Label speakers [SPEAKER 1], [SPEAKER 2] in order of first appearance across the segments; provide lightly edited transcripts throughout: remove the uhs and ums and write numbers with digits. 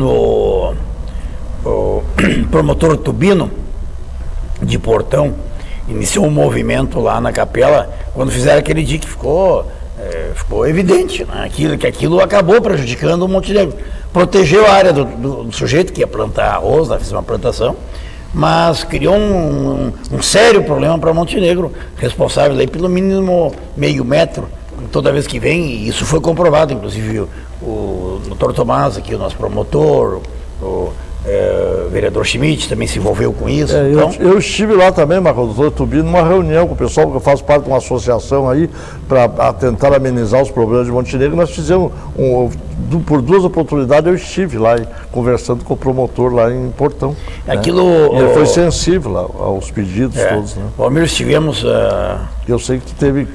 [SPEAKER 1] o promotor Tubino, de Portão, iniciou um movimento lá na capela, quando fizeram aquele dia que ficou evidente, né? que aquilo acabou prejudicando o Montenegro. Protegeu a área do sujeito que ia plantar arroz, lá fez uma plantação, mas criou um sério problema para Montenegro, responsável aí pelo mínimo meio metro, toda vez que vem, e isso foi comprovado, inclusive o doutor Tomás, aqui, o nosso promotor, o vereador Schmidt também se envolveu com isso.
[SPEAKER 2] Então... eu estive lá também, Marcos, o doutor Tubino, numa reunião com o pessoal, porque eu faço parte de uma associação aí para tentar amenizar os problemas de Montenegro. Nós fizemos, por 2 oportunidades, eu estive lá conversando com o promotor lá em Portão.
[SPEAKER 1] Aquilo,
[SPEAKER 2] né? E ele foi sensível aos pedidos todos. Né?
[SPEAKER 1] Palmeiras, tivemos...
[SPEAKER 2] eu sei que tu teve...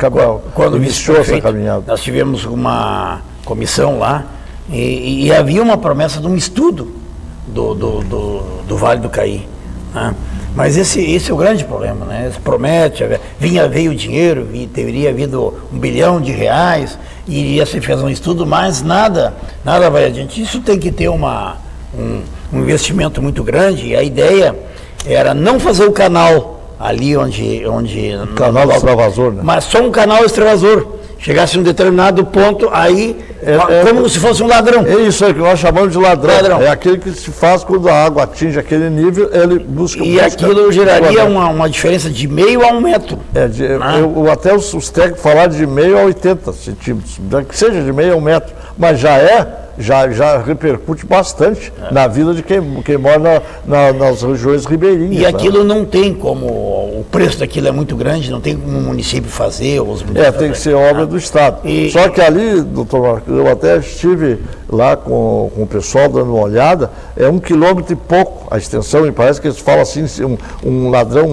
[SPEAKER 1] Quando
[SPEAKER 2] iniciou essa caminhada.
[SPEAKER 1] Nós tivemos uma comissão lá e havia uma promessa de um estudo do Vale do Caí, né? Mas esse é o grande problema, né? Se promete, veio o dinheiro, teria havido R$1 bilhão e iria ser feito um estudo, mas nada vai adiante. Isso tem que ter um investimento muito grande, e a ideia era não fazer o canal ali onde
[SPEAKER 2] canal extravasor, né?
[SPEAKER 1] Mas só um canal extravasor. Chegasse a um determinado ponto, aí, como se fosse um ladrão.
[SPEAKER 2] É isso aí que nós chamamos de ladrão. É aquele que se faz quando a água atinge aquele nível, ele busca...
[SPEAKER 1] E aquilo geraria uma diferença de meio a 1 metro.
[SPEAKER 2] Até os técnicos falaram de meio a 80 centímetros, que seja de meio a 1 metro, mas já repercute bastante na vida de quem mora nas regiões ribeirinhas.
[SPEAKER 1] E aquilo não tem como, o preço daquilo é muito grande, não tem como o município fazer.
[SPEAKER 2] Tem que ser obra do Estado. Só que ali, doutor Marcos, eu até estive lá com o pessoal dando uma olhada, é 1 quilômetro e pouco a extensão, e parece que eles falam assim, um ladrão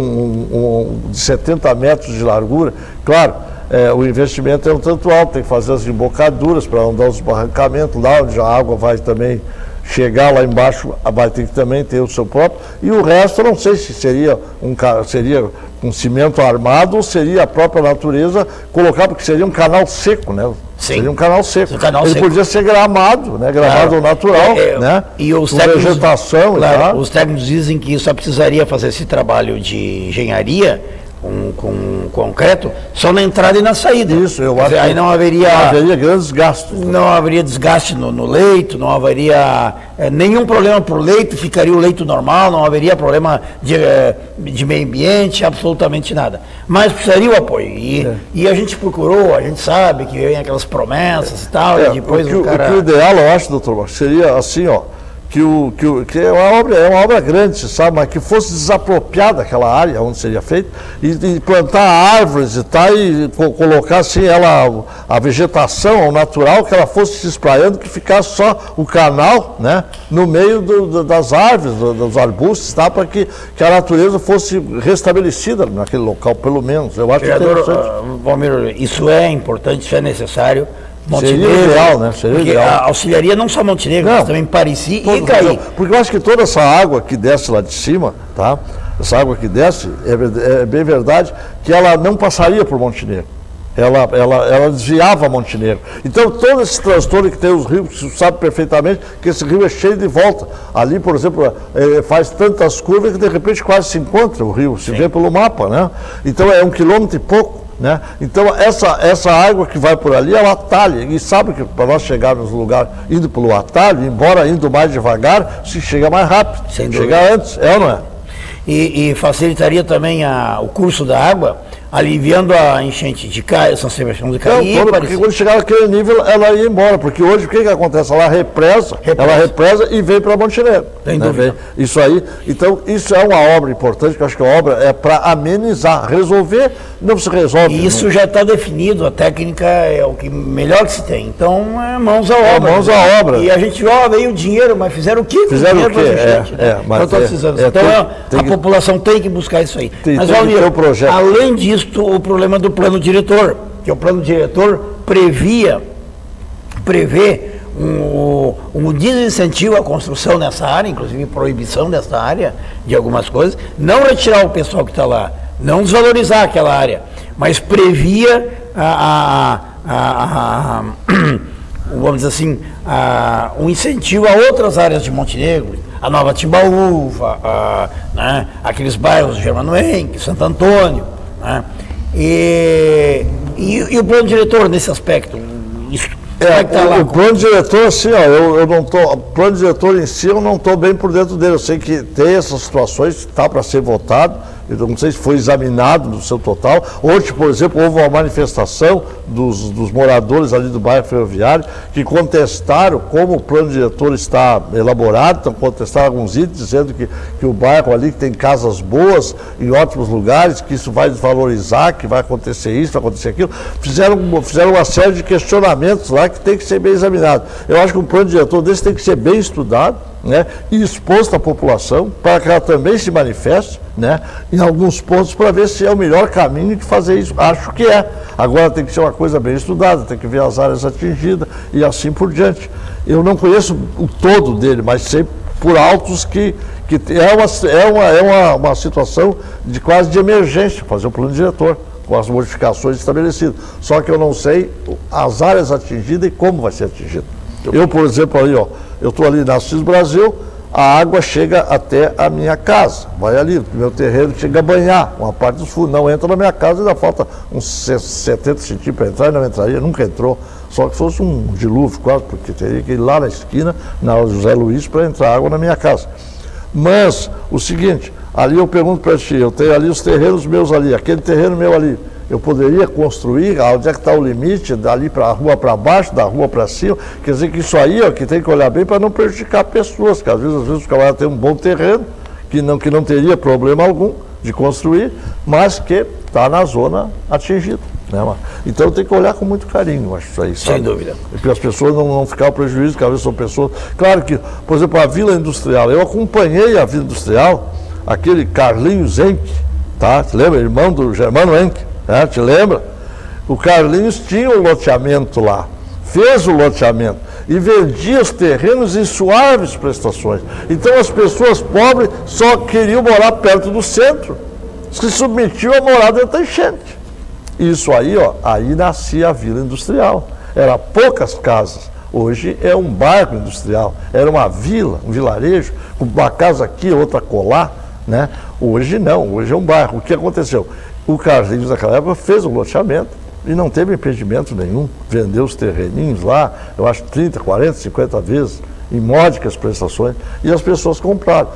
[SPEAKER 2] de 70 metros de largura. Claro, o investimento é um tanto alto, tem que fazer as embocaduras para não dar os barrancamentos, lá onde a água vai também chegar lá embaixo, vai ter que também ter o seu próprio, e o resto eu não sei se seria um cimento armado ou seria a própria natureza colocar, porque seria um canal seco, né?
[SPEAKER 1] Sim.
[SPEAKER 2] Seria um canal seco.
[SPEAKER 1] Ele
[SPEAKER 2] podia ser gramado, né? Gramado natural, né?
[SPEAKER 1] E os
[SPEAKER 2] com
[SPEAKER 1] técnicos,
[SPEAKER 2] vegetação.
[SPEAKER 1] Claro, os técnicos dizem que só precisaria fazer esse trabalho de engenharia com concreto só na entrada e na saída.
[SPEAKER 2] Isso, eu acho.
[SPEAKER 1] Aí não haveria
[SPEAKER 2] grandes gastos.
[SPEAKER 1] Não haveria desgaste no leito, não haveria nenhum problema para o leito, ficaria o leito normal, não haveria problema de meio ambiente, absolutamente nada. Mas precisaria o apoio. E a gente procurou, a gente sabe que vem aquelas promessas e tal, e depois
[SPEAKER 2] o ideal, eu acho, doutor Marcos, seria assim, ó. Que é uma obra grande, você sabe, mas que fosse desapropriada aquela área onde seria feito e plantar árvores e tal, e colocar assim a vegetação natural, que ela fosse se espraiando, que ficasse só o canal, né, no meio das árvores, dos arbustos, tá, para que a natureza fosse restabelecida naquele local, pelo menos. Eu acho
[SPEAKER 1] Valmir, isso é importante, isso é necessário.
[SPEAKER 2] Montenegro, seria ideal, né?
[SPEAKER 1] Auxiliaria não só Montenegro, mas também Pareci e Caí.
[SPEAKER 2] Porque eu acho que toda essa água que desce lá de cima, tá? Essa água que desce, é bem verdade que ela não passaria por Montenegro. Ela desviava Montenegro. Então, todo esse transtorno que tem os rios, você sabe perfeitamente que esse rio é cheio de volta. Ali, por exemplo, faz tantas curvas que de repente quase se encontra o rio, se vê pelo mapa, né? Então, é 1 quilômetro e pouco. Né? Então essa água que vai por ali é o atalho, e sabe que para nós chegarmos no lugar indo pelo atalho, embora indo mais devagar, se chega mais rápido, chegar antes, ou não é?
[SPEAKER 1] E facilitaria também o curso da água, aliviando a enchente de São Sebastião do Caí.
[SPEAKER 2] Porque quando chegar naquele nível, ela ia embora, porque hoje o que acontece? Ela represa e vem para Montenegro.
[SPEAKER 1] Tem dúvida.
[SPEAKER 2] Isso aí, então isso é uma obra importante, que eu acho que a obra é para amenizar, resolver, não se resolve.
[SPEAKER 1] E isso já está definido, a técnica é o que melhor que se tem, então mãos à obra.
[SPEAKER 2] Mãos à obra.
[SPEAKER 1] E a gente, veio o dinheiro, mas fizeram o quê?
[SPEAKER 2] Fizeram o quê?
[SPEAKER 1] Então a população tem que buscar isso aí.
[SPEAKER 2] Mas, Valmir,
[SPEAKER 1] além disso, o problema do plano diretor, que o plano diretor prevê um desincentivo à construção nessa área, inclusive proibição dessa área de algumas coisas, não retirar o pessoal que está lá, não desvalorizar aquela área, mas previa vamos dizer assim, um incentivo a outras áreas de Montenegro, a Nova Timbaúva, né, aqueles bairros de Germano Henrique, Santo Antônio, né, e o plano diretor nesse aspecto?
[SPEAKER 2] O plano diretor, assim, ó, eu não tô, o plano diretor em si eu não estou bem por dentro dele. Eu sei que tem essas situações, está para ser votado. Eu não sei se foi examinado no seu total. Ontem, por exemplo, houve uma manifestação dos moradores ali do bairro Ferroviário que contestaram como o plano diretor está elaborado, então contestaram alguns itens, dizendo que o bairro ali que tem casas boas, em ótimos lugares, que isso vai desvalorizar, que vai acontecer isso, vai acontecer aquilo. Fizeram uma série de questionamentos lá que tem que ser bem examinado. Eu acho que um plano diretor desse tem que ser bem estudado, né, e exposto à população, para que ela também se manifeste, né, em alguns pontos, para ver se é o melhor caminho de fazer isso. Acho que é. Agora tem que ser uma coisa bem estudada, tem que ver as áreas atingidas e assim por diante. Eu não conheço o todo dele, mas sei por altos que é uma situação de quase de emergência, fazer o plano diretor, com as modificações estabelecidas. Só que eu não sei as áreas atingidas e como vai ser atingido. Eu, por exemplo, ali, ó, eu estou ali na Assis Brasil, a água chega até a minha casa, vai ali, meu terreno chega a banhar, uma parte dos fundos, não entra na minha casa, ainda falta uns 70 centímetros para entrar, e não entraria, nunca entrou, só que fosse um dilúvio quase, porque teria que ir lá na esquina, na José Luiz, para entrar água na minha casa. Mas, o seguinte, ali eu pergunto para ti, eu tenho ali os terrenos meus ali, aquele terreno meu ali, eu poderia construir, onde é que está o limite, dali para a rua para baixo, da rua para cima, quer dizer que isso aí, ó, que tem que olhar bem para não prejudicar pessoas, que às vezes o camarada tem um bom terreno, que não teria problema algum de construir, mas que está na zona atingida. Né? Então tem que olhar com muito carinho, acho isso aí, sabe?
[SPEAKER 1] Sem dúvida.
[SPEAKER 2] Para as pessoas não ficar o prejuízo, que às vezes são pessoas... Claro que, por exemplo, a Vila Industrial, eu acompanhei a Vila Industrial, aquele Carlinhos Henke, tá? Te lembra? Irmão do Germano Henke. Te lembra? O Carlinhos tinha um loteamento lá, fez o loteamento e vendia os terrenos em suaves prestações. Então as pessoas pobres só queriam morar perto do centro, se submetiam a morar dentro da enchente. Isso aí, ó, aí nascia a Vila Industrial. Era poucas casas. Hoje é um bairro industrial, era uma vila, um vilarejo, com uma casa aqui, outra colar, né? Hoje não, hoje é um bairro. O que aconteceu? O Carlinhos, naquela época, fez um loteamento e não teve impedimento nenhum. Vendeu os terreninhos lá, eu acho 30, 40, 50 vezes, em módicas prestações, e as pessoas compraram.